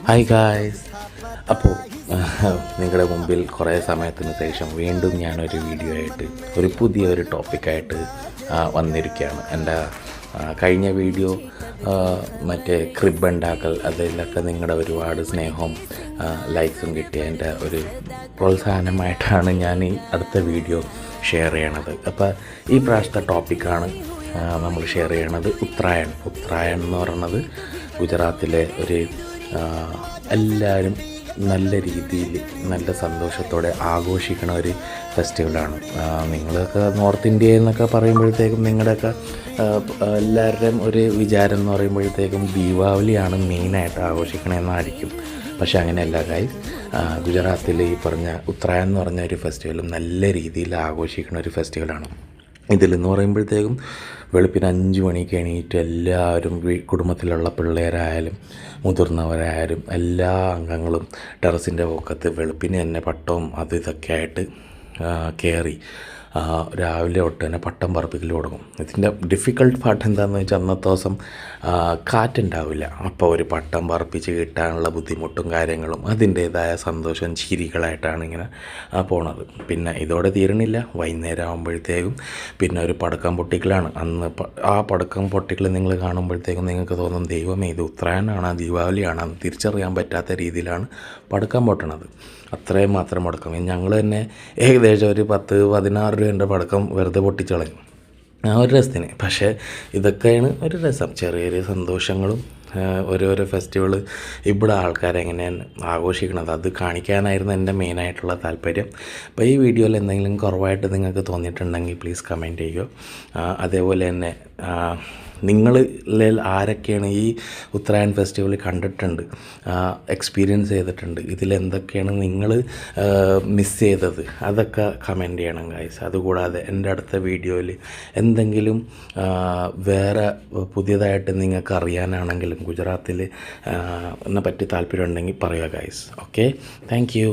Hi guys. അപ്പോൾ നിങ്ങളുടെ മുമ്പിൽ കുറേ സമയത്തിന് ശേഷം വീണ്ടും ഞാനൊരു വീഡിയോ ആയിട്ട് പുതിയൊരു ടോപ്പിക്കായിട്ട് വന്നിരിക്കുകയാണ്. എൻ്റെ കഴിഞ്ഞ വീഡിയോ മറ്റേ ക്രിബ് ഉണ്ടാക്കൽ, അതിലൊക്കെ നിങ്ങളുടെ ഒരുപാട് സ്നേഹവും ലൈക്സും കിട്ടിയ എൻ്റെ ഒരു പ്രോത്സാഹനമായിട്ടാണ് ഞാൻ ഈ അടുത്ത വീഡിയോ ഷെയർ ചെയ്യണത്. അപ്പോൾ ഈ പ്രാവശ്യത്തെ ടോപ്പിക്കാണ് നമ്മൾ ഷെയർ ചെയ്യണത് ഉത്തരായൺ എന്ന് പറയുന്നത് ഗുജറാത്തിലെ ഒരു എല്ലാവരും നല്ല രീതിയിൽ നല്ല സന്തോഷത്തോടെ ആഘോഷിക്കുന്ന ഒരു ഫെസ്റ്റിവലാണ്. നിങ്ങളൊക്കെ നോർത്ത് ഇന്ത്യ എന്നൊക്കെ പറയുമ്പോഴത്തേക്കും നിങ്ങളുടെയൊക്കെ എല്ലാവരുടെയും ഒരു വിചാരം എന്ന് പറയുമ്പോഴത്തേക്കും ദീപാവലിയാണ് മെയിനായിട്ട് ആഘോഷിക്കണമെന്നായിരിക്കും. പക്ഷേ അങ്ങനെയല്ല ഗൈസ്. ഗുജറാത്തിൽ ഈ പറഞ്ഞ ഉത്തരായൺ എന്ന് പറഞ്ഞ ഒരു ഫെസ്റ്റിവലും നല്ല രീതിയിൽ ആഘോഷിക്കുന്ന ഒരു ഫെസ്റ്റിവലാണ്. ഇതിലെന്ന് പറയുമ്പോഴത്തേക്കും വെളുപ്പിന് 5 മണിക്ക് എണീറ്റ് എല്ലാവരും കുടുംബത്തിലുള്ള പിള്ളേരായാലും മുതിർന്നവരായാലും എല്ലാ അംഗങ്ങളും ടെറസിൻ്റെ പൊക്കത്ത് വെളുപ്പിന് തന്നെ പട്ടവും അത് ഇതൊക്കെ ആയിട്ട് കയറി രാവിലെ തൊട്ട് തന്നെ പട്ടം പറപ്പിക്കൽ തുടങ്ങും. ഇതിൻ്റെ ഡിഫിക്കൾട്ട് പാർട്ട് എന്താണെന്ന് വെച്ചാൽ അന്നത്തെ ദിവസം കാറ്റുണ്ടാവില്ല. അപ്പോൾ ഒരു പട്ടം പറപ്പിച്ച് കിട്ടാനുള്ള ബുദ്ധിമുട്ടും കാര്യങ്ങളും അതിൻ്റേതായ സന്തോഷം ചിരികളായിട്ടാണ് ഇങ്ങനെ പോണത്. പിന്നെ ഇതോടെ തീരണില്ല. വൈകുന്നേരം ആകുമ്പോഴത്തേക്കും പിന്നെ ഒരു പടക്കം പൊട്ടിക്കലാണ്. അന്ന് ആ പടക്കം പൊട്ടിക്കൽ നിങ്ങൾ കാണുമ്പോഴത്തേക്കും നിങ്ങൾക്ക് തോന്നും, ദൈവമേ ഇത് ഉത്തരായണാണ് ദീപാവലിയാണ്, അന്ന് തിരിച്ചറിയാൻ പറ്റാത്ത രീതിയിലാണ് പടക്കം പൊട്ടണത്. അത്രയും മാത്രം പടക്കം. ഞങ്ങൾ തന്നെ ഏകദേശം ഒരു 10-16 രൂപേൻ്റെ പടക്കം വെറുതെ പൊട്ടിച്ച് കളയും ആ ഒരു രസത്തിന്. പക്ഷേ ഇതൊക്കെയാണ് ഒരു രസം, ചെറിയ സന്തോഷങ്ങളും. ഓരോരോ ഫെസ്റ്റിവൽ ഇവിടെ ആൾക്കാരെങ്ങനെയാണ് ആഘോഷിക്കണത് അത് കാണിക്കാനായിരുന്നു എൻ്റെ മെയിനായിട്ടുള്ള താല്പര്യം. അപ്പോൾ ഈ വീഡിയോയിൽ എന്തെങ്കിലും കുറവായിട്ട് നിങ്ങൾക്ക് തോന്നിയിട്ടുണ്ടെങ്കിൽ പ്ലീസ് കമൻറ്റ് ചെയ്യുക. അതേപോലെ തന്നെ നിങ്ങളിൽ ആരൊക്കെയാണ് ഈ ഉത്തരായൺ ഫെസ്റ്റിവൽ കണ്ടിട്ടുണ്ട്, എക്സ്പീരിയൻസ് ചെയ്തിട്ടുണ്ട്, ഇതിലെന്തൊക്കെയാണ് നിങ്ങൾ മിസ് ചെയ്തത്, അതൊക്കെ കമൻറ്റ് ചെയ്യണം ഗൈസ്. അതുകൂടാതെ എൻ്റെ അടുത്ത വീഡിയോയിൽ എന്തെങ്കിലും വേറെ പുതിയതായിട്ട് നിങ്ങൾക്ക് അറിയാനാണെങ്കിലും ഗുജറാത്തിൽ എന്നെ പറ്റി താല്പര്യം ഉണ്ടെങ്കിൽ പറയുക ഗൈസ്. Okay, thank you.